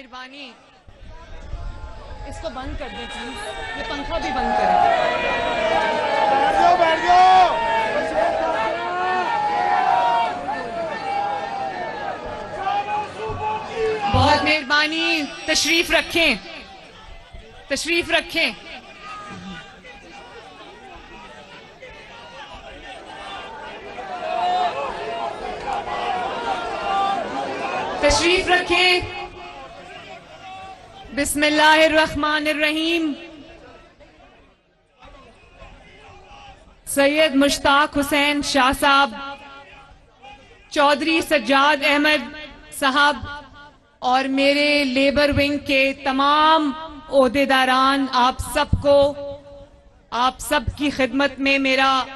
मेहरबानी इसको बंद कर दे प्लीज, ये पंखा भी बंद करें। बैठ जाओ। बहुत मेहरबानी, तशरीफ रखें, तशरीफ रखें। तशरीफ रखें। बिस्मिल्लाहिर्रहमानिर्रहीम। सैयद मुश्ताक हुसैन शाह साहब, चौधरी सज्जाद अहमद साहब और मेरे लेबर विंग के तमाम ओहदेदारान, आप सबको, आप सबकी खिदमत में मेरा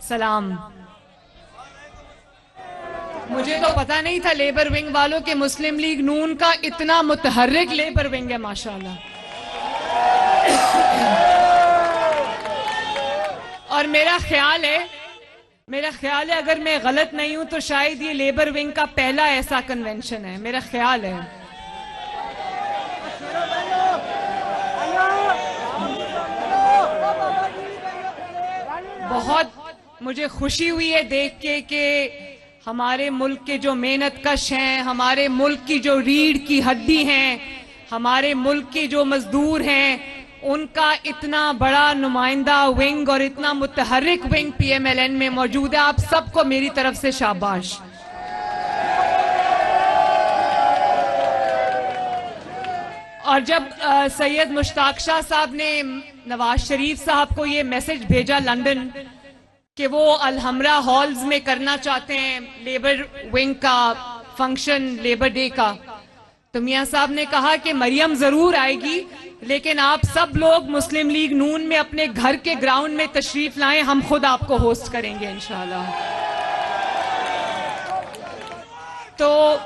सलाम। मुझे तो पता नहीं था लेबर विंग वालों के मुस्लिम लीग नून का इतना मुतहर्रिक लेबर विंग है, माशाल्लाह। और मेरा ख्याल है अगर मैं गलत नहीं हूं तो शायद ये लेबर विंग का पहला ऐसा कन्वेंशन है, मेरा ख्याल है। बहुत मुझे खुशी हुई है देख के कि हमारे मुल्क के जो मेहनत कश हैं, हमारे मुल्क की जो रीढ़ की हड्डी हैं, हमारे मुल्क के जो मजदूर हैं, उनका इतना बड़ा नुमाइंदा विंग और इतना मुतहर्रिक विंग पीएमएलएन में मौजूद है। आप सबको मेरी तरफ से शाबाश। और जब सैयद मुश्ताक शाह साहब ने नवाज शरीफ साहब को ये मैसेज भेजा लंदन कि वो अलहमरा हॉल्स में करना चाहते हैं लेबर विंग का फंक्शन, लेबर डे का, तो मियां साहब ने कहा कि मरियम जरूर आएगी, लेकिन आप सब लोग मुस्लिम लीग नून में अपने घर के ग्राउंड में तशरीफ लाएं, हम खुद आपको होस्ट करेंगे इंशाल्लाह। तो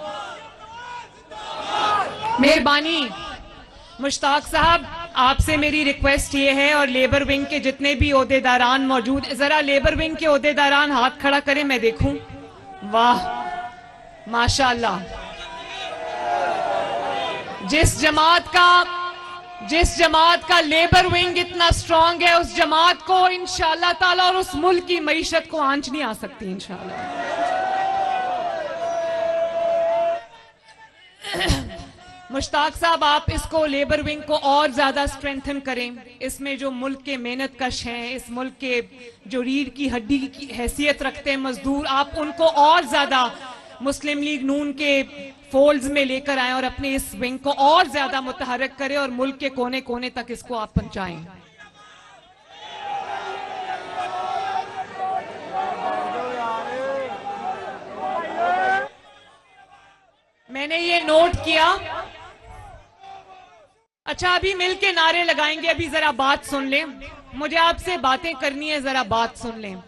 मेहरबानी मुश्ताक साहब, आपसे मेरी रिक्वेस्ट ये है, और लेबर विंग के जितने भी ओहदेदारान मौजूद, जरा लेबर विंग के ओहदेदारान हाथ खड़ा करें, मैं देखूं। वाह माशाल्लाह। जिस जमात का लेबर विंग इतना स्ट्रांग है, उस जमात को इंशाल्लाह ताला और उस मुल्क की मईशत को आंच नहीं आ सकती इंशाल्लाह। मुश्ताक साहब, आप इसको लेबर विंग को और ज्यादा स्ट्रेंथन करें। इसमें जो मुल्क के मेहनत कश हैं, इस मुल्क के जो रीढ़ की हड्डी की हैसियत रखते हैं मजदूर, आप उनको और ज्यादा मुस्लिम लीग नून के फोल्ड्स में लेकर आए और अपने इस विंग को और ज्यादा मुतहर्रिक करें और मुल्क के कोने कोने तक इसको आप पहुंचाएं। मैंने ये नोट किया। अच्छा, अभी मिलके नारे लगाएंगे, अभी जरा बात सुन लें, मुझे आपसे बातें करनी है, जरा बात सुन लें।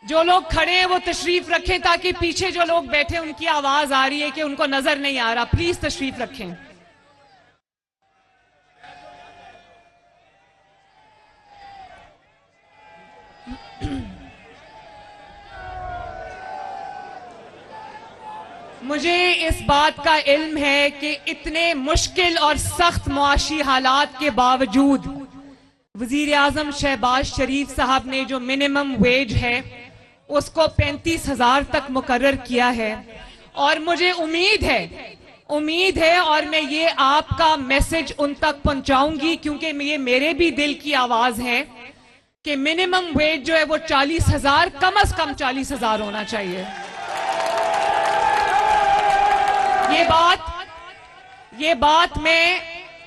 जो लोग खड़े हैं वो तशरीफ रखें, ताकि पीछे जो लोग बैठे उनकी आवाज आ रही है कि उनको नजर नहीं आ रहा, प्लीज तशरीफ रखें। मुझे इस बात का इल्म है कि इतने मुश्किल और सख्त मुआशी हालात के बावजूद वजीर आजम शहबाज शरीफ साहब ने जो मिनिमम वेज है उसको 35,000 तक मुकर्रर किया है। और मुझे उम्मीद है और मैं ये आपका मैसेज उन तक पहुंचाऊंगी, क्योंकि ये मेरे भी दिल की आवाज है कि मिनिमम वेज जो है वो 40,000, कम से कम 40,000 होना चाहिए। ये बात मैं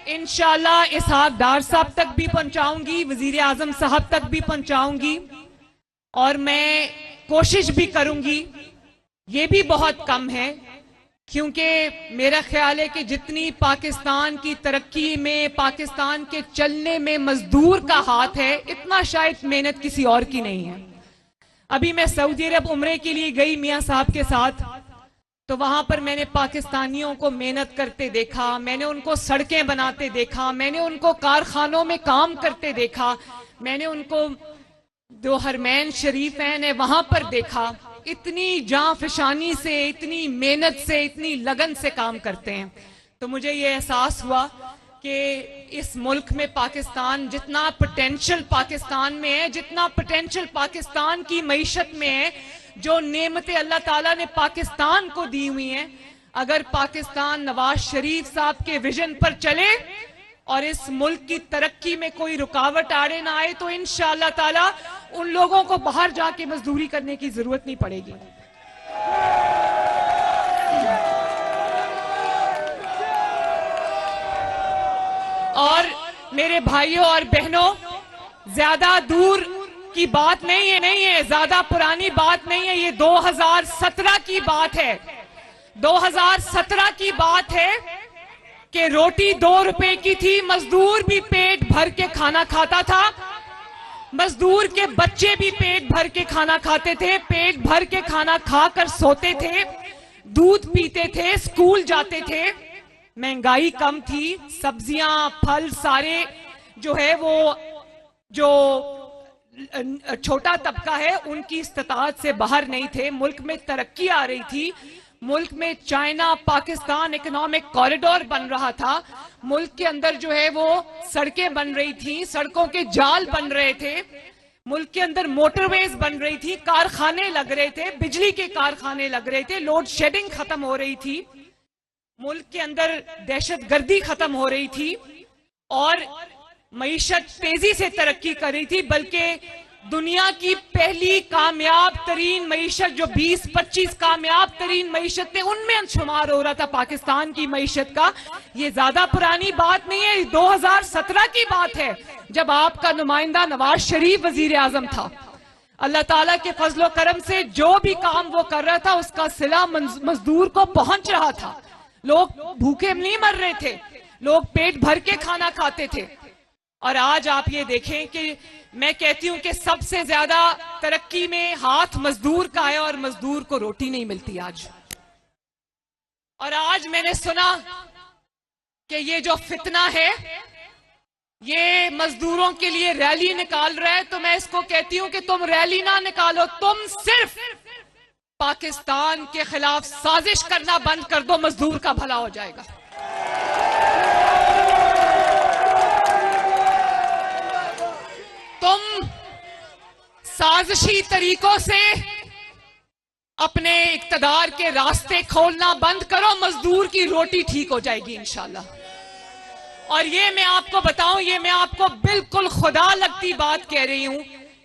इंशाल्लाह इसहाक डार साहब तक भी पहुंचाऊंगी, वजीर आजम साहब तक भी पहुंचाऊंगी, और मैं कोशिश भी करूंगी। ये भी बहुत कम है, क्योंकि मेरा ख्याल है कि जितनी पाकिस्तान की तरक्की में, पाकिस्तान के चलने में मजदूर का हाथ है, इतना शायद मेहनत किसी और की नहीं है। अभी मैं सऊदी अरब उम्रे के लिए गई मियां साहब के साथ, तो वहां पर मैंने पाकिस्तानियों को मेहनत करते देखा, मैंने उनको सड़कें बनाते देखा, मैंने उनको कारखानों में काम करते देखा, मैंने उनको जो हरमैन शरीफैन है वहां पर देखा। इतनी जांफशानी से, इतनी मेहनत से, इतनी लगन से काम करते हैं। तो मुझे ये एहसास हुआ कि इस मुल्क में पाकिस्तान, जितना पोटेंशियल पाकिस्तान में है, जितना पोटेंशियल पाकिस्तान की मईशत में है, जो नेमतें अल्लाह ताला ने पाकिस्तान को दी हुई हैं, अगर पाकिस्तान नवाज शरीफ साहब के विजन पर चले और इस मुल्क की तरक्की में कोई रुकावट आड़े ना आए, तो इंशाअल्लाह ताला उन लोगों को बाहर जाके मजदूरी करने की जरूरत नहीं पड़ेगी। और मेरे भाइयों और बहनों, ज्यादा दूर की बात नहीं है, ज्यादा पुरानी बात नहीं है, ये 2017 की बात है। 2017 की बात है कि रोटी 2 रुपए की थी, मजदूर भी पेट भर के खाना खाता था, मजदूर के बच्चे भी पेट भर के खाना खाते थे, पेट भर के खाना खाकर सोते थे, दूध पीते थे, स्कूल जाते थे, महंगाई कम थी, सब्जियां फल सारे जो है वो जो छोटा तबका है उनकी इस्तात से बाहर नहीं थे। मुल्क में तरक्की आ रही थी, मुल्क में चाइना पाकिस्तान इकोनॉमिक कॉरिडोर बन रहा था, मुल्क के अंदर जो है वो सड़कें बन रही थी, सड़कों के जाल बन रहे थे, मुल्क के अंदर मोटरवेज बन रही थी, कारखाने लग रहे थे, बिजली के कारखाने लग रहे थे, लोड शेडिंग खत्म हो रही थी, मुल्क के अंदर दहशतगर्दी खत्म हो रही थी और मईशत तेजी से तरक्की कर रही थी। बल्कि दुनिया की पहली कामयाब तरीन मईशत जो 20-25 कामयाब तरीन मईशत थे उनमें शुमार हो रहा था पाकिस्तान की मईशत का। ये ज्यादा पुरानी बात नहीं है, 2017 की बात है, जब आपका नुमाइंदा नवाज शरीफ वजीर आजम था। अल्लाह ताला के फजलो करम से जो भी काम वो कर रहा था उसका सिला मजदूर को पहुंच रहा था। लोग भूखे नहीं मर रहे थे, लोग पेट भर के खाना खाते थे। और आज आप ये देखें कि मैं कहती हूं कि सबसे ज्यादा तरक्की में हाथ मजदूर का है और मजदूर को रोटी नहीं मिलती आज। और आज मैंने सुना कि ये जो फितना है ये मजदूरों के लिए रैली निकाल रहा है, तो मैं इसको कहती हूं कि तुम रैली ना निकालो, तुम सिर्फ पाकिस्तान के खिलाफ साजिश करना बंद कर दो, मजदूर का भला हो जाएगा। तुम साजिशी तरीकों से अपने इक्तदार के रास्ते खोलना बंद करो, मजदूर की रोटी ठीक हो जाएगी इंशाल्लाह। और ये मैं आपको बताऊं, ये मैं आपको बिल्कुल खुदा लगती बात कह रही हूं,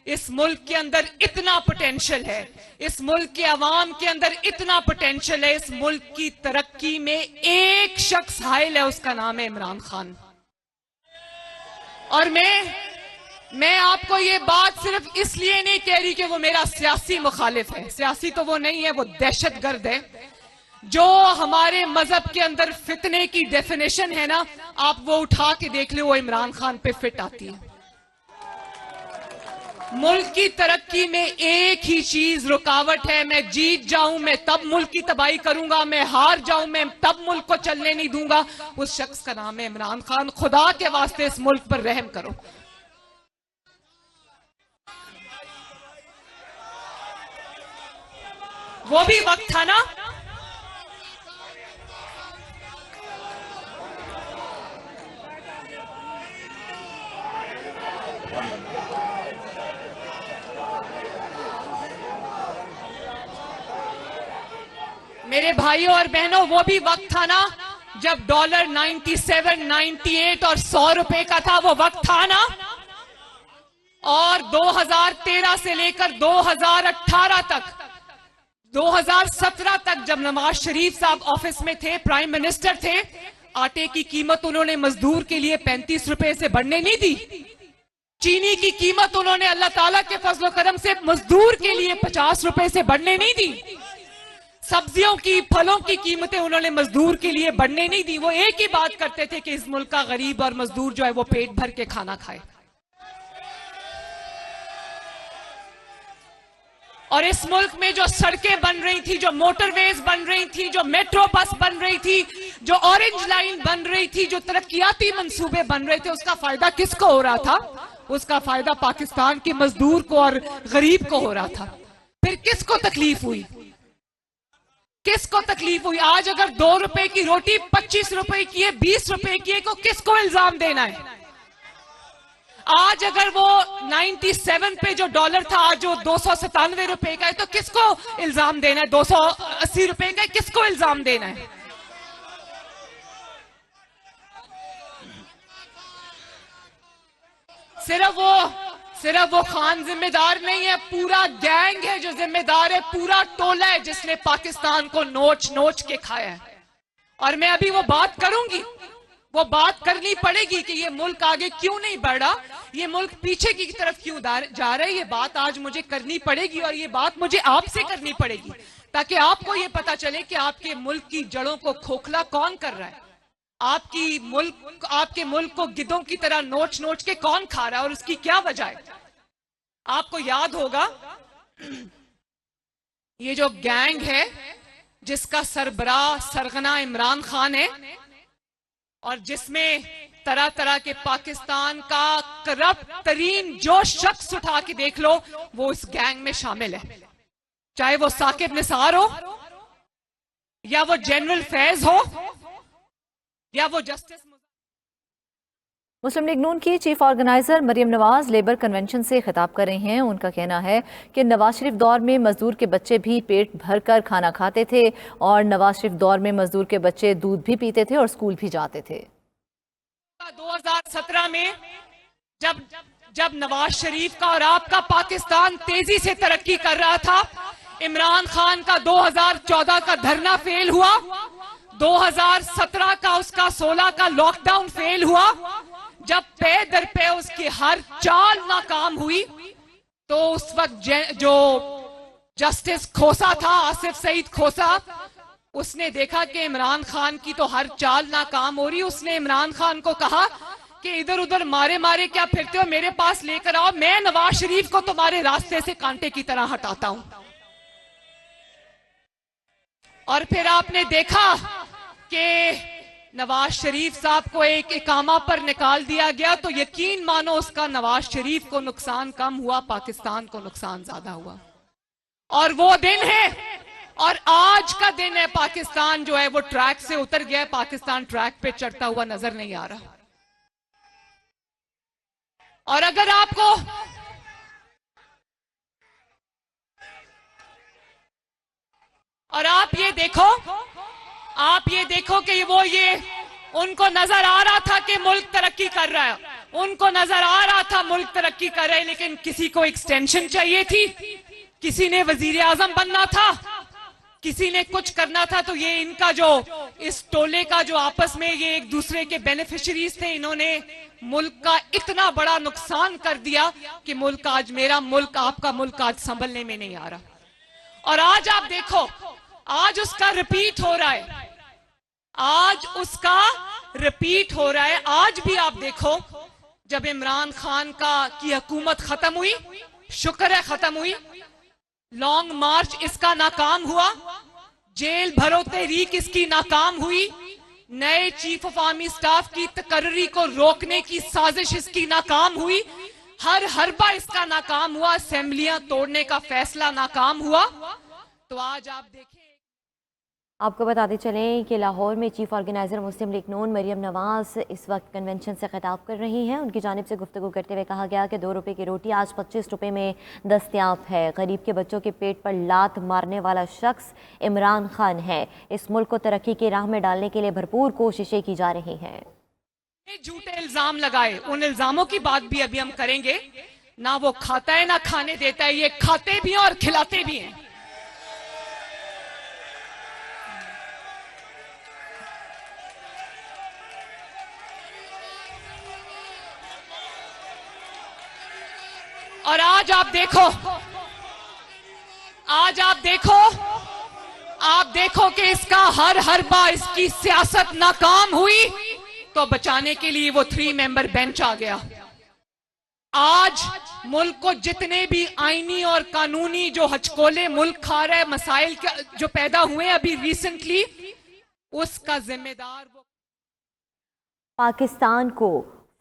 इस मुल्क के अंदर इतना पोटेंशियल है, इस मुल्क के अवाम के अंदर इतना पोटेंशियल है, इस मुल्क की तरक्की में एक शख्स हाइल है, उसका नाम है इमरान खान। और मैं आपको ये बात सिर्फ इसलिए नहीं कह रही कि वो मेरा सियासी मुखालिफ है, सियासी तो वो नहीं है, वो दहशतगर्द है। जो हमारे मजहब के अंदर फितने की डेफिनेशन है ना, आप वो उठा के देख लो, वो इमरान खान पे फिट आती है। मुल्क की तरक्की में एक ही चीज रुकावट है, मैं जीत जाऊं मैं तब मुल्क की तबाही करूंगा, मैं हार जाऊं मैं तब मुल्क को चलने नहीं दूंगा। उस शख्स का नाम है इमरान खान। खुदा के वास्ते इस मुल्क पर रहम करो। वो भी वक्त था ना, मेरे भाइयों और बहनों, वो भी वक्त था ना जब डॉलर 97, 98 और 100 रुपए का था, वो वक्त था ना। और 2013 से लेकर 2018 तक, 2017 तक जब नवाज शरीफ साहब ऑफिस में थे, प्राइम मिनिस्टर थे, आटे की कीमत उन्होंने मजदूर के लिए 35 रुपए से बढ़ने नहीं दी। चीनी की कीमत उन्होंने अल्लाह ताला के फजलो करम से मजदूर के लिए 50 रुपए से बढ़ने नहीं दी। सब्जियों की, फलों की कीमतें उन्होंने मजदूर के लिए बढ़ने नहीं दी। वो एक ही बात करते थे कि इस मुल्क का गरीब और मजदूर जो है वो पेट भर के खाना खाए। और इस मुल्क में जो सड़कें बन रही थी, जो मोटरवेज बन रही थी, जो मेट्रो बस बन रही थी, जो ऑरेंज लाइन बन रही थी, जो तरक्याती मंसूबे बन रहे थे, उसका फायदा किसको हो रहा था? उसका फायदा पाकिस्तान के मजदूर को और गरीब को हो रहा था। फिर किसको तकलीफ हुई? किसको तकलीफ हुई? आज अगर 2 रुपए की रोटी 25 रुपए की है, 20 रुपए की है, तो किसको इल्जाम देना है? आज अगर वो 97 पे जो डॉलर था, आज जो 297 रुपए का है, तो किसको इल्जाम देना है? 280 रुपए का है, किसको इल्जाम देना है? सिर्फ वो खान जिम्मेदार नहीं है, पूरा गैंग है जो जिम्मेदार है, पूरा टोला है जिसने पाकिस्तान को नोच नोच के खाया है। और मैं अभी वो बात करूंगी, वो बात करनी पड़ेगी कि ये मुल्क आगे क्यों नहीं बढ़ रहा, ये मुल्क पीछे की तरफ क्यों जा रहा है। ये बात आज मुझे करनी पड़ेगी और ये बात मुझे आपसे करनी पड़ेगी, ताकि आपको ये पता चले कि आपके मुल्क की जड़ों को खोखला कौन कर रहा है, आपके मुल्क को गिद्धों की तरह नोच नोच के कौन खा रहा है और उसकी क्या वजह है। आपको याद होगा ये जो गैंग है जिसका सरबराह सरगना इमरान खान है और जिसमें तरह तरह के पाकिस्तान का करप्ट तरीन जो शख्स उठा के देख लो वो इस गैंग में शामिल है, चाहे वो साकिब निसार हो या वो जनरल फैज हो या वो जस्टिस। मुस्लिम लीग नून की chief organiser Maryam Nawaz labour convention से खिताब कर रही हैं। उनका कहना है कि नवाज शरीफ दौर में मजदूर के बच्चे भी पेट भरकर खाना खाते थे और नवाज शरीफ दौर में मजदूर के बच्चे दूध भी पीते थे और स्कूल भी जाते थे। 2017 में जब नवाज शरीफ का और आपका पाकिस्तान तेजी से तरक्की कर रहा था, इमरान खान का 2014 का धरना फेल हुआ, 2017 का उसका 16 का लॉकडाउन फेल हुआ, जब पे दर पे उसकी हर चाल नाकाम हुई, तो उस वक्त जो जस्टिस खोसा था, आसिफ सईद खोसा, उसने देखा कि इमरान खान की तो हर चाल नाकाम हो रही। उसने इमरान खान को कहा कि इधर उधर मारे मारे क्या फिरते हो, मेरे पास लेकर आओ, मैं नवाज शरीफ को तुम्हारे रास्ते से कांटे की तरह हटाता हूं। और फिर आपने देखा कि नवाज शरीफ साहब को एक इकामा पर निकाल दिया गया, तो यकीन मानो उसका नवाज शरीफ को नुकसान कम हुआ, पाकिस्तान को नुकसान ज्यादा हुआ। और वो दिन है और आज का दिन है, पाकिस्तान जो है वो ट्रैक से उतर गया है, पाकिस्तान ट्रैक पे चढ़ता हुआ नजर नहीं आ रहा। और अगर आपको आप ये देखो कि उनको नजर आ रहा था कि मुल्क तरक्की कर रहा है, उनको नजर आ रहा था मुल्क तरक्की कर रहा है, लेकिन किसी को एक्सटेंशन चाहिए थी, किसी ने वजीर आजम बनना था, किसी ने कुछ करना था। तो ये इनका जो इस टोले का जो आपस में ये एक दूसरे के बेनिफिशरीज थे, इन्होंने मुल्क का इतना बड़ा नुकसान कर दिया कि मुल्क आज, मेरा मुल्क, आपका मुल्क आज संभलने में नहीं आ रहा। और आज आप देखो, आज उसका रिपीट हो रहा है, आज उसका रिपीट हो रहा है। आज भी आप देखो, जब इमरान खान की हुकूमत खत्म हुई, शुक्र है खत्म हुई, लॉन्ग मार्च इसका नाकाम हुआ, जेल भरो तहरीक इसकी नाकाम हुई, नए चीफ ऑफ आर्मी स्टाफ की तकर्री को रोकने की साजिश इसकी नाकाम हुई, हर हरबा इसका नाकाम हुआ, असेंबलियां तोड़ने का फैसला नाकाम हुआ। तो आज आप देखें, आपको बताते चलें कि लाहौर में चीफ ऑर्गेनाइज़र मुस्लिम लीग नून मरियम नवाज इस वक्त कन्वेंशन से खिताब कर रही हैं। उनकी जानिब से गुफ्तगू करते हुए कहा गया कि 2 रुपये की रोटी आज 25 रुपये में दस्तयाब है। गरीब के बच्चों के पेट पर लात मारने वाला शख्स इमरान खान है। इस मुल्क को तरक्की की राह में डालने के लिए भरपूर कोशिशें की जा रही हैं। झूठे इल्जाम लगाए, उन इल्जामों की बात भी अभी हम करेंगे। ना वो खाता है ना खाने देता है, ये खाते भी हैं और खिलाते भी हैं। और आज आप देखो कि इसका हर हरबा, इसकी सियासत नाकाम हुई, तो बचाने के लिए वो 3 मेंबर बेंच आ गया। आज मुल्क को जितने भी आईनी और कानूनी जो हचकोले मुल्क खा रहा है, मसाइल जो पैदा हुए अभी रिसेंटली, उसका जिम्मेदार पाकिस्तान को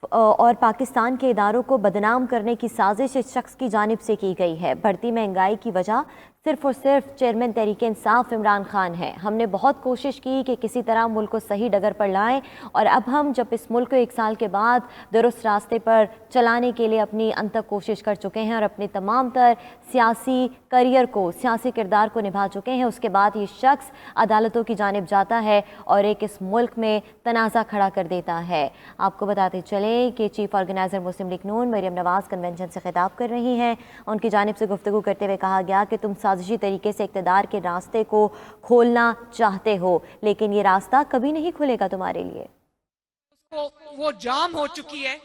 और पाकिस्तान के इदारों को बदनाम करने की साजिश इस शख्स की जानिब से की गई है। बढ़ती महंगाई की वजह सिर्फ और सिर्फ चेयरमैन तहरीक इंसाफ इमरान खान है। हमने बहुत कोशिश की कि किसी तरह मुल्क को सही डगर पर लाएं, और अब हम जब इस मुल्क को 1 साल के बाद दुरुस्त रास्ते पर चलाने के लिए अपनी अंत कोशिश कर चुके हैं और अपने तमाम तर सियासी करियर को, सियासी किरदार को निभा चुके हैं, उसके बाद ये शख्स अदालतों की जानिब जाता है और एक इस मुल्क में तनाज़ा खड़ा कर देता है। आपको बताते चलें कि चीफ ऑर्गेनाइज़र मुस्लिम लीग नून मरियम नवाज़ कन्वेंशन से खिताब कर रही हैं। उनकी जानिब से गुफ्तगू करते हुए कहा गया कि तुम साजिशी तरीके से इक़्तिदार के रास्ते को खोलना चाहते हो, लेकिन ये रास्ता कभी नहीं खुलेगा तुम्हारे लिए। वो जाम हो चुकी है,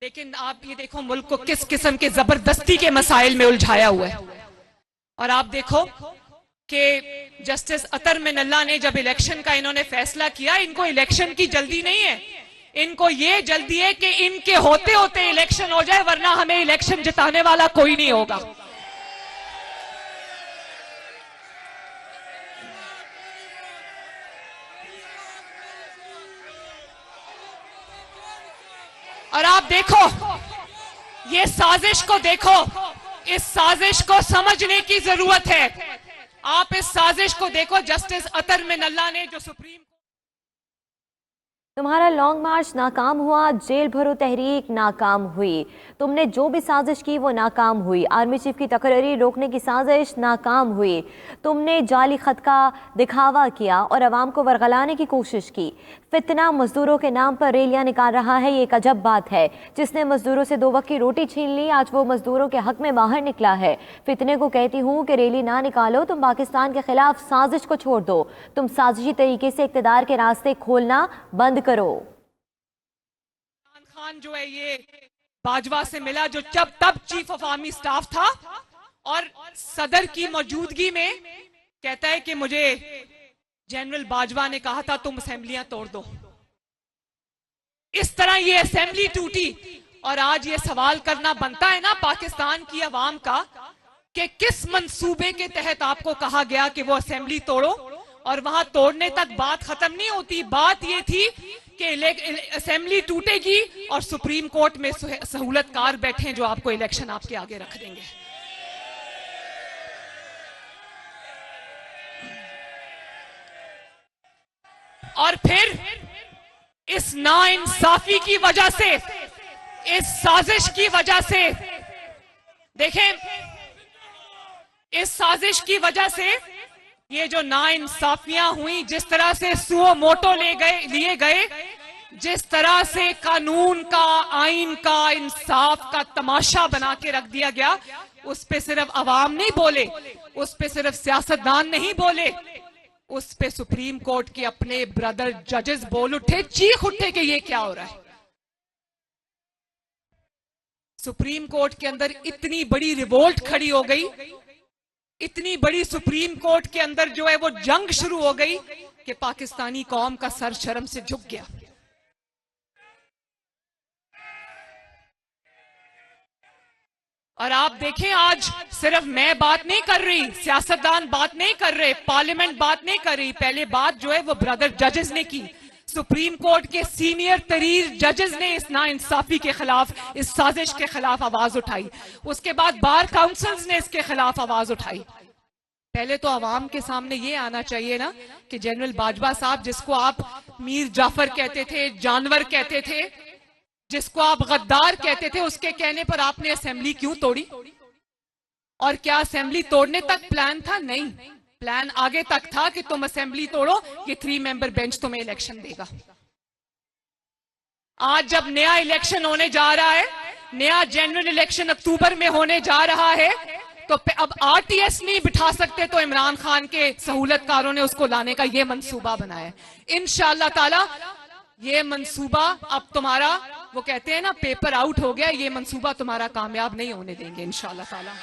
लेकिन आप ये देखो मुल्क को किस किस्म के जबरदस्ती के मसाइल में उलझाया हुआ है। और आप देखो कि जस्टिस अतर मिनल्ला ने जब इलेक्शन का इन्होंने फैसला किया, इनको इलेक्शन की जल्दी नहीं है, इनको ये जल्दी है कि इनके होते होते इलेक्शन हो जाए, वरना हमें इलेक्शन जिताने वाला कोई नहीं होगा। और आप देखो ये साजिश को देखो, इस साजिश को समझने की जरूरत है। आप इस साजिश को देखो, जस्टिस अतर मिनल्ला ने जो सुप्रीम, तुम्हारा लॉन्ग मार्च नाकाम हुआ, जेल भरो तहरीक नाकाम हुई, तुमने जो भी साजिश की वो नाकाम हुई, आर्मी चीफ की तकरीरी रोकने की साजिश नाकाम हुई, तुमने जाली खत का दिखावा किया और अवाम को वरगलाने की कोशिश की, फितना मजदूरों के नाम पर रैलियां निकाल रहा है, ये एक अजब बात है। जिसने मजदूरों से 2 वक्त की रोटी छीन ली, आज वो मजदूरों के हक में बाहर निकला है। फितने को कहती हूँ कि रैली ना निकालो, तुम पाकिस्तान के खिलाफ साजिश को छोड़ दो, तुम साजिशी तरीके से इक़्तिदार के रास्ते खोलना बंद करो। इमरान खान जो है ये बाजवा से मिला, जो तब चीफ ऑफ आर्मी स्टाफ था, और सदर की मौजूदगी में कहता है कि मुझे जनरल बाजवा ने कहा था तुम असेंबलियां तोड़ दो। इस तरह ये असेंबली टूटी, और आज ये सवाल करना बनता है ना पाकिस्तान की अवाम का कि किस मंसूबे के तहत आपको कहा गया कि वो असेंबली तोड़ो, और वहां तोड़ने तक बात खत्म नहीं होती। बात ये थी कि असेंबली टूटेगी और सुप्रीम कोर्ट में सहूलतकार बैठे हैं जो आपको इलेक्शन आपके आगे रख देंगे। और फिर इस नाइंसाफी की वजह से, इस साजिश की वजह से, देखें इस साजिश की वजह से ये जो नाइंसाफियां हुई, जिस तरह से सुओ मोटो लिए गए, जिस तरह से कानून का, आइन का, इंसाफ का तमाशा बना के रख दिया गया, उस पे सिर्फ अवाम नहीं बोले, उस पे सिर्फ सियासतदान नहीं बोले, उस पे सुप्रीम कोर्ट के अपने ब्रदर जजेस बोल उठे, चीख उठे कि ये क्या हो रहा है। सुप्रीम कोर्ट के अंदर इतनी बड़ी रिवोल्ट खड़ी हो गई, इतनी बड़ी सुप्रीम कोर्ट के अंदर जो है वो जंग शुरू हो गई कि पाकिस्तानी कौम का सर शर्म से झुक गया। और आप देखें, आज सिर्फ मैं बात नहीं कर रही, सियासतदान बात नहीं कर रहे, पार्लियामेंट बात नहीं कर रही, पहले बात जो है वो ब्रदर जजेस ने की। सुप्रीम कोर्ट के सीनियर तरीन जजेस ने इस नाइंसाफी के खिलाफ, इस साजिश के खिलाफ आवाज उठाई। उसके बाद बार काउंसिल्स ने इसके खिलाफ आवाज उठाई। पहले तो अवाम के सामने ये आना चाहिए ना कि जनरल बाजवा साहब, जिसको आप मीर जाफर कहते थे, जानवर कहते थे, जिसको आप गद्दार कहते थे, उसके कहने पर आपने असेंबली क्यों तोड़ी? और क्या असेंबली तोड़ने तक प्लान था? नहीं, प्लान आगे तक था कि तुम असेंबली तोड़ो, ये 3 मेंबर बेंच तुम्हें इलेक्शन देगा। आज जब नया इलेक्शन होने जा रहा है, नया जनरल इलेक्शन अक्टूबर में होने जा रहा है, तो अब आरटीएस नहीं बिठा सकते, तो इमरान खान के सहूलतकारों ने उसको लाने का ये मंसूबा बनाया है। इंशाअल्लाह ताला ये मंसूबा अब तुम्हारा, वो कहते हैं ना, पेपर आउट हो गया, ये मंसूबा तुम्हारा कामयाब नहीं होने देंगे इंशाअल्लाह ताला।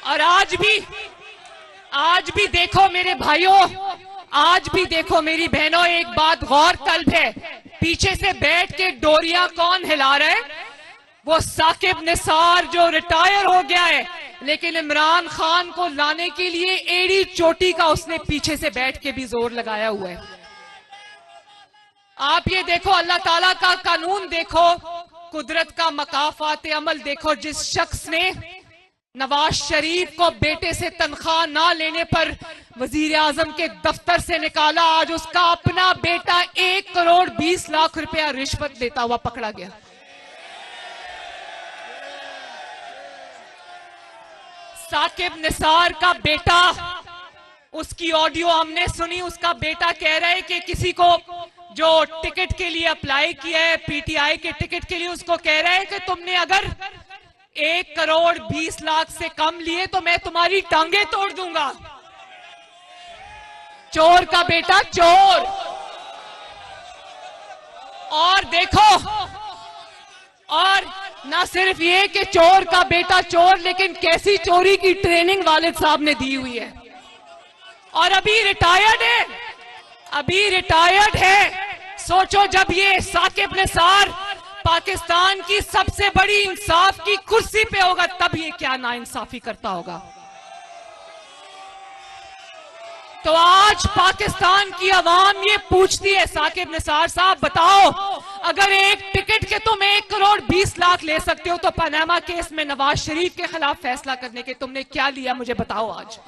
और आज भी देखो मेरे भाइयों, आज भी देखो मेरी बहनों, एक बात गौर तलब है, पीछे से बैठ के डोरियां कौन हिला रहे? वो साकिब निसार जो रिटायर हो गया है, लेकिन इमरान खान को लाने के लिए एड़ी चोटी का उसने पीछे से बैठ के भी जोर लगाया हुआ है। आप ये देखो, अल्लाह ताला का कानून देखो, कुदरत का मकाफात अमल देखो। जिस शख्स ने नवाज शरीफ को बेटे से तनख्वाह ना लेने पर वजीर आजम के दफ्तर से निकाला, आज उसका अपना बेटा 1 करोड़ 20 लाख रुपया रिश्वत देता हुआ पकड़ा गया। साकिब निसार का बेटा, उसकी ऑडियो हमने सुनी। उसका बेटा कह रहा है कि किसी को जो टिकट के लिए अप्लाई किया है, पीटीआई के टिकट के लिए, उसको कह रहा है कि तुमने अगर 1 करोड़ 20 लाख से कम लिए तो मैं तुम्हारी टांगे तोड़ दूंगा। चोर का बेटा चोर। और देखो, और ना सिर्फ ये कि चोर का बेटा चोर, लेकिन कैसी चोरी की ट्रेनिंग वालिद साहब ने दी हुई है। और अभी रिटायर्ड है, अभी रिटायर्ड है। सोचो, जब ये साकिब निसार पाकिस्तान की सबसे बड़ी इंसाफ की कुर्सी पे होगा, तब ये क्या नाइंसाफी करता होगा। तो आज पाकिस्तान की आवाम ये पूछती है, साकिब निसार साहब बताओ, अगर एक टिकट के तुम 1 करोड़ 20 लाख ले सकते हो, तो पनामा केस में नवाज शरीफ के खिलाफ फैसला करने के तुमने क्या लिया, मुझे बताओ आज।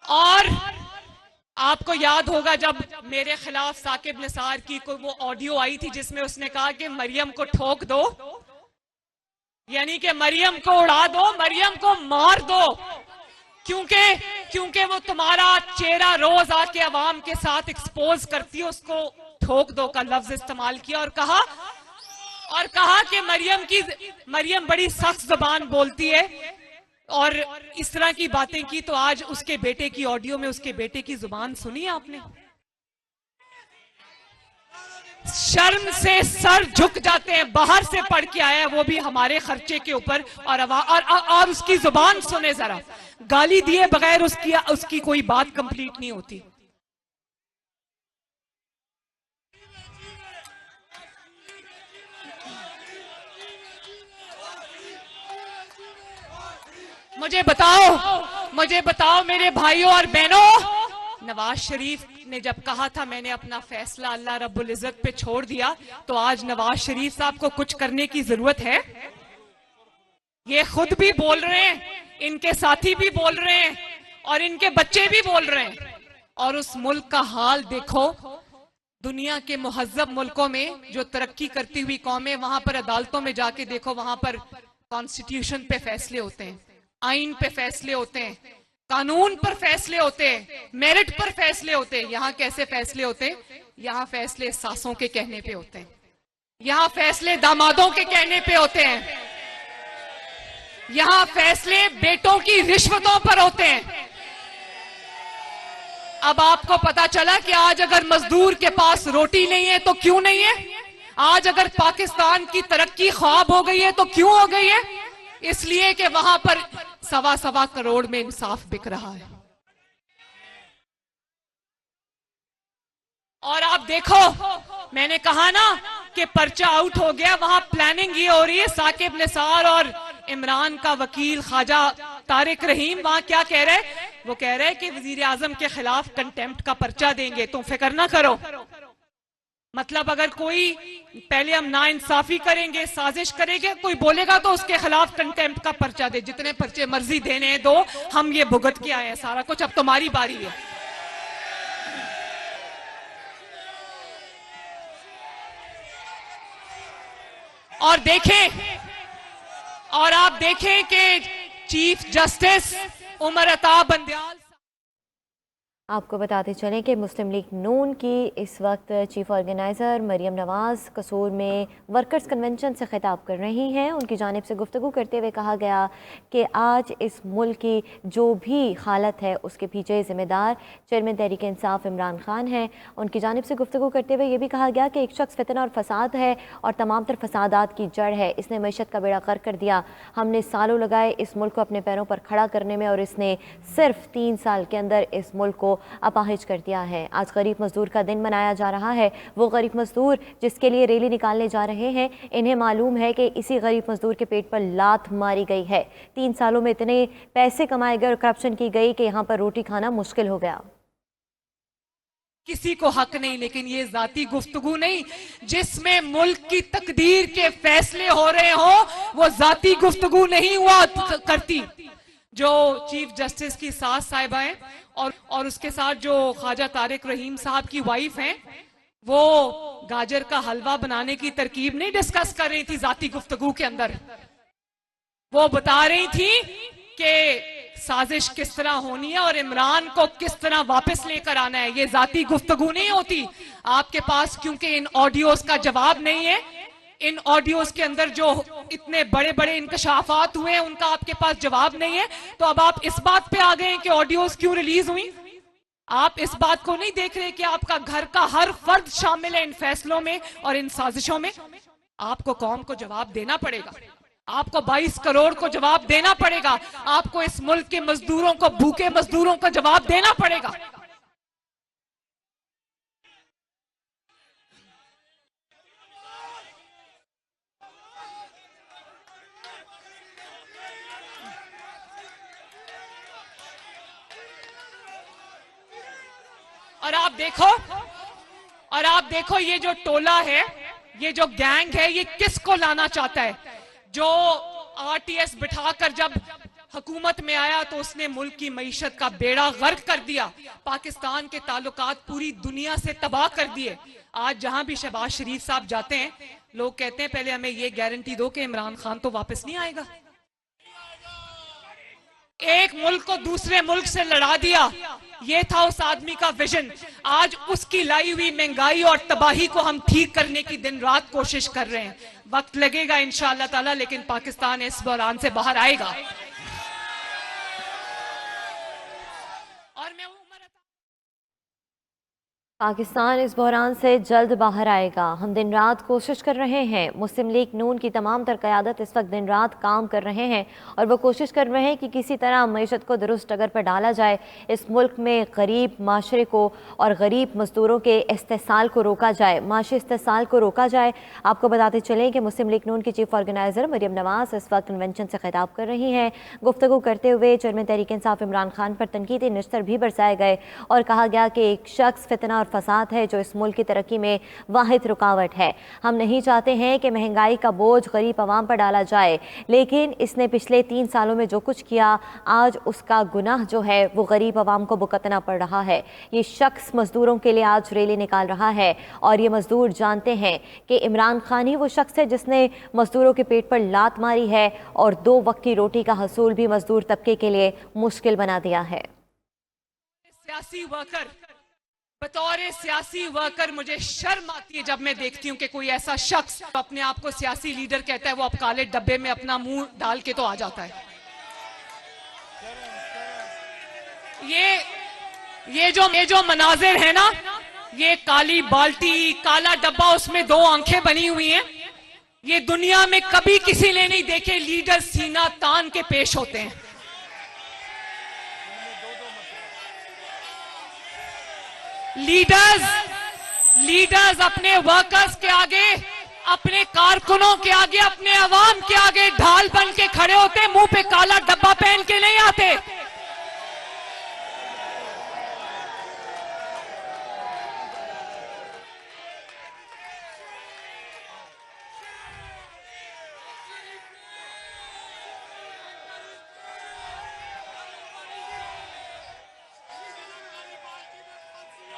और आपको याद होगा जब मेरे खिलाफ साकिब निसार की कोई वो ऑडियो आई थी जिसमें उसने कहा कि मरियम को ठोक दो, यानी कि मरियम को उड़ा दो, मरियम को मार दो, क्योंकि वो तुम्हारा चेहरा रोज आके अवाम के साथ एक्सपोज करती है, उसको ठोक दो का लफ्ज इस्तेमाल किया। और कहा कि मरियम बड़ी सख्त जुबान बोलती है, और इस तरह की बातें की। तो आज उसके बेटे की ऑडियो में उसके बेटे की जुबान सुनी आपने? शर्म से सर झुक जाते हैं। बाहर से पढ़ के आया है, वो भी हमारे खर्चे के ऊपर, और उसकी जुबान सुने जरा। गाली दिए बगैर उसकी कोई बात कंप्लीट नहीं होती। मुझे बताओ मेरे भाइयों और बहनों, नवाज शरीफ ने जब कहा था मैंने अपना फैसला अल्लाह रब्बुल इज्जत पे छोड़ दिया, तो आज नवाज शरीफ साहब को कुछ करने की जरूरत है? ये खुद भी बोल रहे हैं, इनके साथी भी बोल रहे हैं, और इनके बच्चे भी बोल रहे हैं। और उस मुल्क का हाल देखो, दुनिया के मुहज्जब मुल्कों में जो तरक्की करती हुई कौमें, वहां पर अदालतों में जाके देखो, वहां पर कॉन्स्टिट्यूशन पे फैसले होते हैं, आइन पे फैसले होते हैं, कानून पर फैसले होते हैं, मेरिट पर फैसले होते हैं। यहाँ कैसे फैसले होते हैं? यहाँ फैसले सासों के कहने पे होते हैं, यहाँ फैसले दामादों के कहने पे होते हैं, यहाँ फैसले बेटों की रिश्वतों पर होते हैं। अब आपको पता चला कि आज अगर मजदूर के पास रोटी नहीं है तो क्यों नहीं है? आज अगर पाकिस्तान की तरक्की ख्वाब हो गई है तो क्यों हो गई है? इसलिए कि वहां पर 1.25 करोड़ में इंसाफ बिक रहा है। और आप देखो, मैंने कहा ना कि पर्चा आउट हो गया, वहां प्लानिंग ये हो रही है। साकिब निसार और इमरान का वकील ख्वाजा तारिक रहीम वहां क्या कह रहे हैं? वो कह रहे हैं कि वजीर आजम के खिलाफ कंटेम्प्ट का पर्चा देंगे, तुम फिक्र ना करो। मतलब अगर कोई पहले हम नाइंसाफी करेंगे, साजिश करेंगे, कोई बोलेगा तो उसके खिलाफ कंटेम्प्ट का पर्चा दे, जितने पर्चे मर्जी देने दो, हम ये भुगत के आए हैं सारा कुछ, अब तुम्हारी बारी है। और आप देखें कि चीफ जस्टिस उमर अता बंदयाल आपको बताते चलें कि मुस्लिम लीग नून की इस वक्त चीफ ऑर्गेनाइज़र मरियम नवाज़ कसूर में वर्कर्स कन्वेंशन से खिताब कर रही हैं। उनकी जानिब से गुफ्तगू करते हुए कहा गया कि आज इस मुल्क की जो भी हालत है उसके पीछे ज़िम्मेदार चेयरमैन तहरीक इंसाफ इमरान खान हैं। उनकी जानिब से गुफ्तगू करते हुए ये भी कहा गया कि एक शख्स फितना और फसाद है और तमाम तर फसादात की जड़ है। इसने मैशत का बेड़ा गर्क कर दिया। हमने सालों लगाए इस मुल्क को अपने पैरों पर खड़ा करने में और इसने सिर्फ 3 साल के अंदर इस मुल्क को अपाहिज कर दिया है। आज गरीब मजदूर का दिन मनाया जा रहा है। वो गरीब मजदूर जिसके लिए रैली निकालने जा रहे हैं, इन्हें मालूम है कि इसी गरीब मजदूर के पेट पर लात मारी गई है। 3 सालों में इतने पैसे कमाए गए और करप्शन की गई कि यहाँ पर रोटी खाना मुश्किल हो गया। किसी को हक नहीं, लेकिन ये जाती गुफ्तगू नहीं जिसमें मुल्क की तकदीर के फैसले हो रहे हो, वो जाती गुफ्तगू नहीं हुआ करती। जो चीफ जस्टिस की सास साहिबा हैं और उसके साथ जो ख्वाजा तारिक रहीम साहब की वाइफ हैं, वो गाजर का हलवा बनाने की तरकीब नहीं डिस्कस कर रही थी जाती गुफ्तगू के अंदर। वो बता रही थी कि साजिश किस तरह होनी है और इमरान को किस तरह वापस लेकर आना है। ये जाती गुफ्तगू नहीं होती आपके पास, क्योंकि इन ऑडियोज का जवाब नहीं है। इन ऑडियोज के अंदर जो इतने बड़े बड़े इंकशाफात हुए हैं उनका आपके पास जवाब नहीं है। तो अब आप इस बात पे आ गए कि ऑडियोज क्यों रिलीज हुई। आप इस बात को नहीं देख रहे कि आपका घर का हर फर्द शामिल है इन फैसलों में और इन साजिशों में। आपको कौम को जवाब देना पड़ेगा। आपको 22 करोड़ को जवाब देना पड़ेगा। आपको इस मुल्क के मजदूरों को, भूखे मजदूरों को जवाब देना पड़ेगा। और आप देखो ये जो टोला है, ये जो गैंग है, ये किसको लाना चाहता है। जो आरटीएस बिठाकर जब हुकूमत में आया तो उसने मुल्क की मईशत का बेड़ा गर्क कर दिया, पाकिस्तान के ताल्लुकात पूरी दुनिया से तबाह कर दिए। आज जहां भी शहबाज शरीफ साहब जाते हैं, लोग कहते हैं पहले हमें ये गारंटी दो कि इमरान खान तो वापस नहीं आएगा। एक मुल्क को दूसरे मुल्क से लड़ा दिया, ये था उस आदमी का विजन। आज उसकी लाई हुई महंगाई और तबाही को हम ठीक करने की दिन रात कोशिश कर रहे हैं। वक्त लगेगा इंशाअल्लाह ताला, लेकिन पाकिस्तान इस बहरान से बाहर आएगा। और मैं पाकिस्तान इस बहरान से जल्द बाहर आएगा। हम दिन रात कोशिश कर रहे हैं। मुस्लिम लीग नून की तमाम तर क़यादत इस वक्त दिन रात काम कर रहे हैं और वो कोशिश कर रहे हैं कि किसी तरह मईशत को दुरुस्त डगर पर डाला जाए। इस मुल्क में गरीब माशरे को और गरीब मजदूरों के इस्तेसाल को रोका जाए, माशी इस्तेसाल को रोका जाए। आपको बताते चलें कि मुस्लिम लीग नून की चीफ ऑर्गेनाइज़र मरियम नवाज़ इस वक्त कन्वेंशन से खिताब कर रही हैं। गुफ्तगू करते हुए चेयरमैन तहरीक इंसाफ इमरान खान पर तनकीदी निश्तर भी बरसाए गए और कहा गया कि एक शख्स फितना और फसाद है जो इस मुल्क की तरक्की में वाहिद रुकावट है। हम नहीं चाहते हैं कि महंगाई का बोझ गरीब आवाम पर डाला जाए, लेकिन इसने पिछले 3 सालों में जो कुछ किया, आज उसका गुनाह जो है वो गरीब आवाम को भुगतना पड़ रहा है। ये शख्स मजदूरों के लिए आज रैली निकाल रहा है और ये मजदूर जानते हैं कि इमरान खान ही वो शख्स है जिसने मजदूरों के पेट पर लात मारी है और 2 वक्त की रोटी का हसूल भी मजदूर तबके के लिए मुश्किल बना दिया है। बतौर सियासी वर्कर मुझे शर्म आती है जब मैं देखती हूँ कि कोई ऐसा शख्स अपने आप को सियासी लीडर कहता है, वो अब काले डब्बे में अपना मुंह डाल के तो आ जाता है। ये जो मनाजिर है ना, ये काली बाल्टी, काला डब्बा, उसमें 2 आंखें बनी हुई हैं, ये दुनिया में कभी किसी ने नहीं देखे। लीडर सीना तान के पेश होते हैं। लीडर्स अपने वर्कर्स के आगे, अपने कारकुनों के आगे, अपने अवाम के आगे ढाल बन के खड़े होते, मुंह पे काला डब्बा पहन के नहीं आते।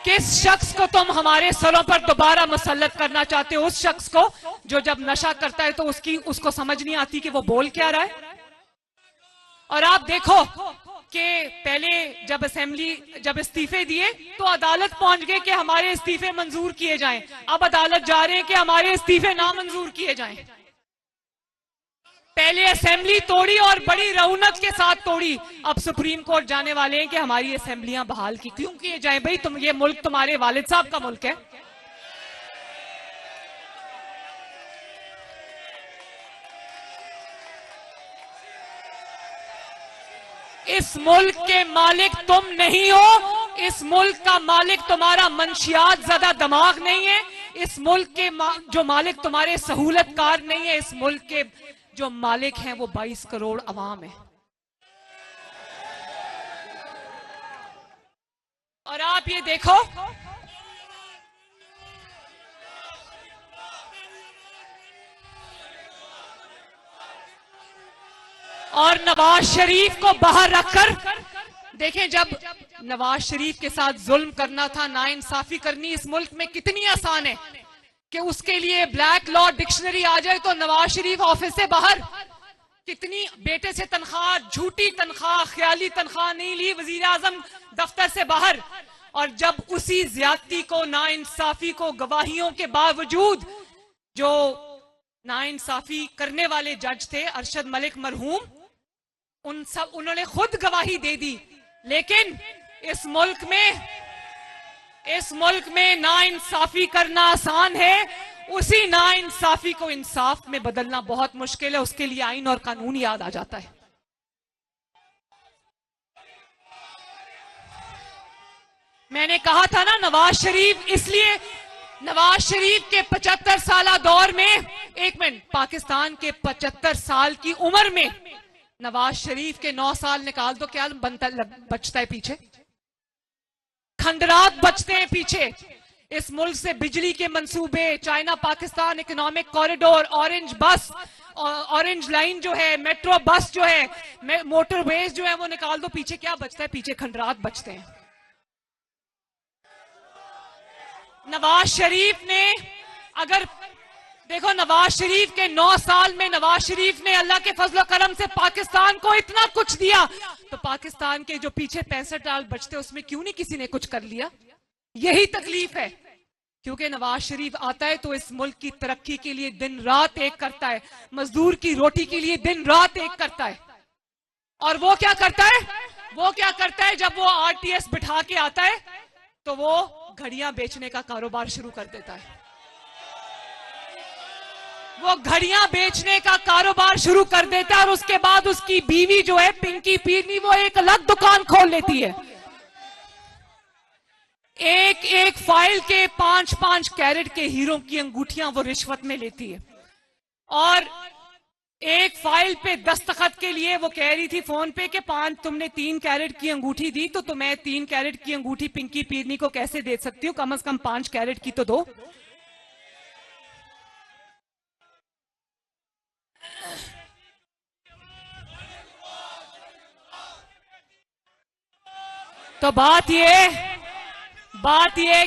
किस शख्स को तुम हमारे सरों पर दोबारा मुसल्लत करना चाहते हो? उस शख्स को जो जब नशा करता है तो उसको समझ नहीं आती कि वो बोल क्या रहा है। और आप देखो के पहले जब इस्तीफे दिए तो अदालत पहुंच गए कि हमारे इस्तीफे मंजूर किए जाएं। अब अदालत जा रहे हैं कि हमारे इस्तीफे ना मंजूर किए जाएं। पहले असेंबली तोड़ी और बड़ी रौनक के साथ तोड़ी, अब सुप्रीम कोर्ट जाने वाले हैं कि हमारी असेंबलियां बहाल की क्यों किए जाएं। भाई ये मुल्क तुम्हारे वालिद साहब का मुल्क है। इस मुल्क के मालिक तुम नहीं हो। इस मुल्क का मालिक तुम्हारा मंशियात ज़्यादा दिमाग नहीं है। इस मुल्क के जो मालिक तुम्हारे सहूलतकार नहीं है। इस मुल्क के जो मालिक हैं वो 22 करोड़ अवाम है। और आप ये देखो, और नवाज शरीफ को बाहर रखकर देखें, जब नवाज शरीफ के साथ जुल्म करना था, नाइंसाफी करनी इस मुल्क में कितनी आसान है कि उसके लिए ब्लैक लॉ डिक्शनरी आ जाए तो नवाज शरीफ ऑफिस से बाहर। कितनी बेटे से तनख्वाह, झूठी तनख्वाह, ख्याली तनख्वाह नहीं ली, वजीर आजम दफ्तर से बाहर। और जब उसी ज्यादती को, नाइंसाफी को गवाहियों के बावजूद, जो नाइंसाफी करने वाले जज थे अरशद मलिक मरहूम, उन्होंने खुद गवाही दे दी। लेकिन इस मुल्क में नाइंसाफी करना आसान है, उसी नाइंसाफी को इंसाफ में बदलना बहुत मुश्किल है। उसके लिए आइन और कानून याद आ जाता है। मैंने कहा था ना, नवाज शरीफ के 75 साल दौर में, एक मिनट, पाकिस्तान के 75 साल की उम्र में नवाज शरीफ के 9 साल निकाल दो, क्या बचता है पीछे? खंडरात बचते हैं पीछे। इस मुल्क से बिजली के मंसूबे, China Pakistan economic corridor, orange line जो है, मेट्रो बस जो है, मोटरवेज जो है, वो निकाल दो, पीछे क्या बचता है? पीछे खंडरात बचते हैं। नवाज शरीफ ने, अगर देखो, नवाज शरीफ के 9 साल में नवाज शरीफ ने अल्लाह के फजल करम से पाकिस्तान को इतना कुछ दिया, तो पाकिस्तान के जो पीछे 65 साल बचते उसमें क्यों नहीं किसी ने कुछ कर लिया? यही तकलीफ है। क्योंकि नवाज शरीफ आता है तो इस मुल्क की तरक्की के लिए दिन रात एक करता है, मजदूर की रोटी के लिए दिन रात एक करता है। और वो क्या करता है? जब वो आरटीएस बिठा के आता है तो वो घड़ियां बेचने का कारोबार शुरू कर देता है। वो घड़ियां बेचने का कारोबार शुरू कर देता है और उसके बाद उसकी बीवी जो है पिंकी पीरनी, वो एक अलग दुकान खोल लेती है। एक फाइल के 5-5 कैरेट के हीरो की अंगूठियां वो रिश्वत में लेती है। और एक फाइल पे दस्तखत के लिए वो कह रही थी फोन पे कि तुमने 3 कैरेट की अंगूठी दी, तो तुम्हें 3 कैरेट की अंगूठी पिंकी पीरनी को कैसे दे सकती हो? कम से कम 5 कैरेट की तो दो। तो बात ये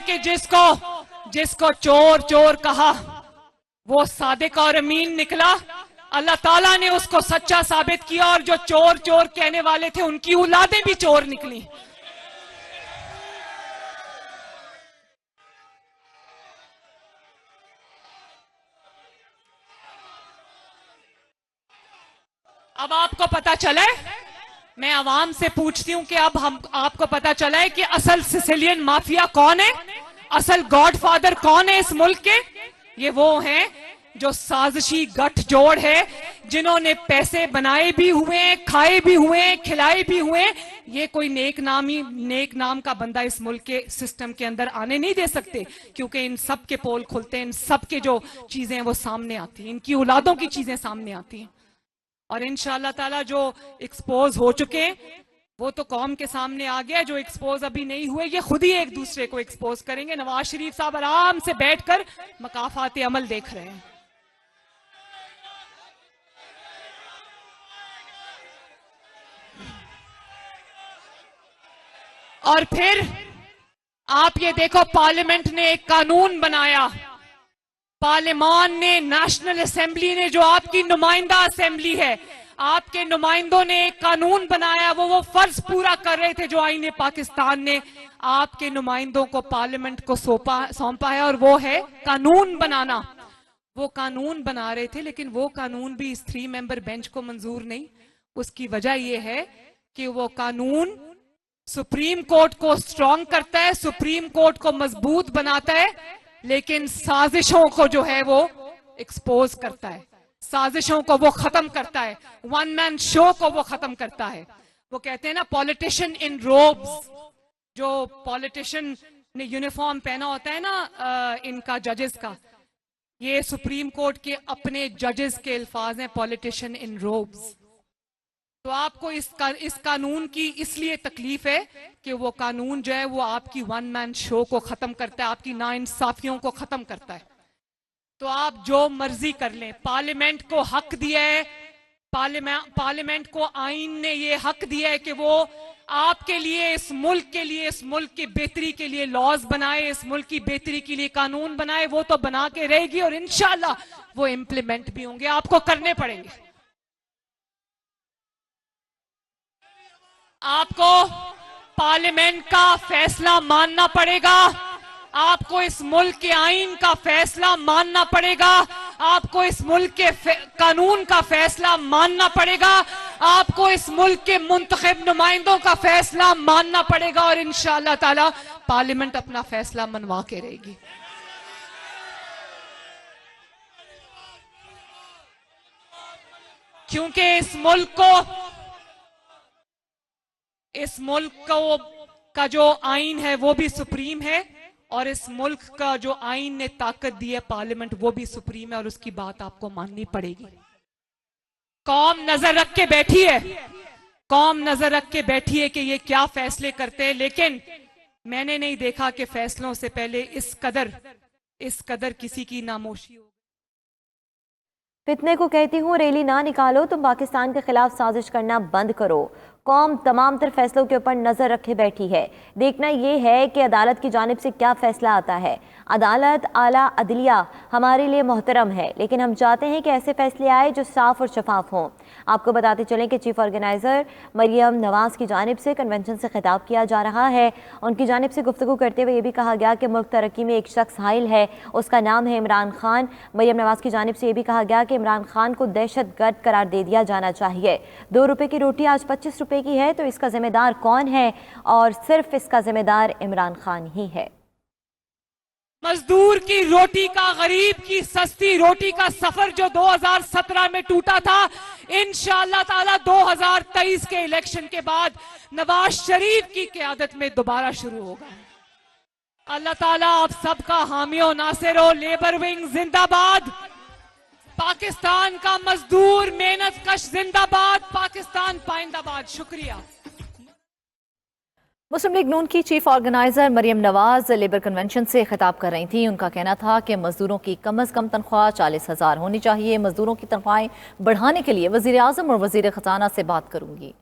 कि जिसको चोर चोर कहा वो सादिक और अमीन निकला। अल्लाह ताला ने उसको सच्चा साबित किया और जो चोर चोर कहने वाले थे उनकी औलादें भी चोर निकली। अब आपको पता चला है, मैं आवाम से पूछती हूं कि अब आपको पता चला है कि असल सिसिलियन माफिया कौन है, असल गॉडफादर कौन है इस मुल्क के? ये वो हैं जो साजिशी गठजोड़ है, जिन्होंने पैसे बनाए भी हुए, खाए भी हुए, खिलाए भी हुए। ये कोई नेक नाम का बंदा इस मुल्क के सिस्टम के अंदर आने नहीं दे सकते, क्योंकि इन सब के पोल खुलते हैं, इन सब के जो चीजें वो सामने आती हैं, इनकी औलादों की चीजें सामने आती हैं। और इंशाअल्लाह ताला जो एक्सपोज हो चुके हैं वो तो कौम के सामने आ गया, जो एक्सपोज अभी नहीं हुए ये खुद ही एक दूसरे को एक्सपोज करेंगे। नवाज शरीफ साहब आराम से बैठकर मकाफात अमल देख रहे हैं। और फिर आप ये देखो, पार्लियामेंट ने एक कानून बनाया, पार्लियामान ने, नेशनल असेंबली ने, जो आपकी नुमाइंदा असेंबली है, आपके नुमाइंदों ने एक कानून बनाया, वो फर्ज पूरा कर रहे थे जो आईने पाकिस्तान ने आपके नुमाइंदों को पार्लियामेंट को सौंपा है, और वो है कानून बनाना। वो कानून बना रहे थे, लेकिन वो कानून भी इस 3 मेंबर बेंच को मंजूर नहीं। उसकी वजह यह है कि वो कानून सुप्रीम कोर्ट को स्ट्रांग करता है, सुप्रीम कोर्ट को मजबूत बनाता है, लेकिन साजिशों को जो है वो एक्सपोज करता है, साजिशों को वो खत्म करता है, वन मैन शो को वो खत्म करता है। वो कहते हैं ना, पॉलिटिशियन इन रोब्स, जो पॉलिटिशियन ने यूनिफॉर्म पहना होता है ना इनका जजेस का, ये सुप्रीम कोर्ट के अपने जजेस के अल्फाज हैं, पॉलिटिशियन इन रोब्स। तो आपको इस कानून की इसलिए तकलीफ है कि वो कानून जो है वो आपकी वन मैन शो को खत्म करता है, आपकी नाइंसाफियों को खत्म करता है। तो आप जो मर्जी कर लें, पार्लियामेंट को हक दिया है, पार्लियामेंट को आईन ने ये हक दिया है कि वो आपके लिए, इस मुल्क के लिए, इस मुल्क की बेहतरी के लिए लॉज बनाए, इस मुल्क की बेहतरी के लिए कानून बनाए। वो तो बना के रहेगी और इंशाल्लाह वो इम्प्लीमेंट भी होंगे, आपको करने पड़ेंगे। आपको पार्लियामेंट का फैसला मानना पड़ेगा, आपको इस मुल्क के आईन का फैसला मानना पड़ेगा, आपको इस मुल्क के कानून का फैसला मानना पड़ेगा, आपको इस मुल्क के मुंतखब नुमाइंदों का फैसला मानना पड़ेगा, और इंशाअल्लाह ताला पार्लियामेंट अपना फैसला मनवा के रहेगी। क्योंकि इस मुल्क का जो आईन है वो भी सुप्रीम है, और इस मुल्क का जो आईन ने ताकत दी है पार्लियामेंट, वो भी सुप्रीम है, और उसकी बात आपको माननी पड़ेगी। कौम नजर रख के बैठी है, कौम नजर रख के बैठी है कि ये क्या फैसले करते हैं, लेकिन मैंने नहीं देखा कि फैसलों से पहले इस कदर किसी की नामोशी हो। फितने को कहती हूँ रैली ना निकालो, तुम पाकिस्तान के खिलाफ साजिश करना बंद करो। कौम तमाम तर फैसलों के ऊपर नजर रखे बैठी है, देखना यह है कि अदालत की जानिब से क्या फैसला आता है। अदालत आला अदलिया हमारे लिए मोहतरम है, लेकिन हम चाहते हैं कि ऐसे फैसले आए जो साफ और शफाफ हों। आपको बताते चलें कि चीफ ऑर्गेनाइज़र मरियम नवाज़ की जानिब से कन्वेंशन से खिताब किया जा रहा है। उनकी जानिब से गुफ्तगू करते हुए ये भी कहा गया कि मुल्क तरक्की में एक शख्स हाइल है, उसका नाम है इमरान खान। मरियम नवाज़ की जानिब से ये भी कहा गया कि इमरान खान को दहशत गर्द करार दे दिया जाना चाहिए। 2 रुपये की रोटी आज 25 रुपये की है, तो इसका जिम्मेदार कौन है? और सिर्फ इसका जिम्मेदार इमरान खान ही है। मजदूर की रोटी का, गरीब की सस्ती रोटी का सफर जो 2017 में टूटा था, इंशाअल्लाह ताला 2023 के इलेक्शन के बाद नवाज शरीफ की क़यादत में दोबारा शुरू होगा। अल्लाह ताला आप सबका हामी और नासिर हो। लेबर विंग जिंदाबाद, पाकिस्तान का मजदूर मेहनत कश जिंदाबाद, पाकिस्तान पाइंदाबाद। शुक्रिया। मुस्लिम लीग नून की chief organiser Maryam Nawaz labour convention से खिताब कर रही थी। उनका कहना था कि मजदूरों की कम अज कम तनख्वाह 40,000 होनी चाहिए। मजदूरों की तनख्वाहें बढ़ाने के लिए वजीर आजम और वजीर खजाना से बात करूंगी।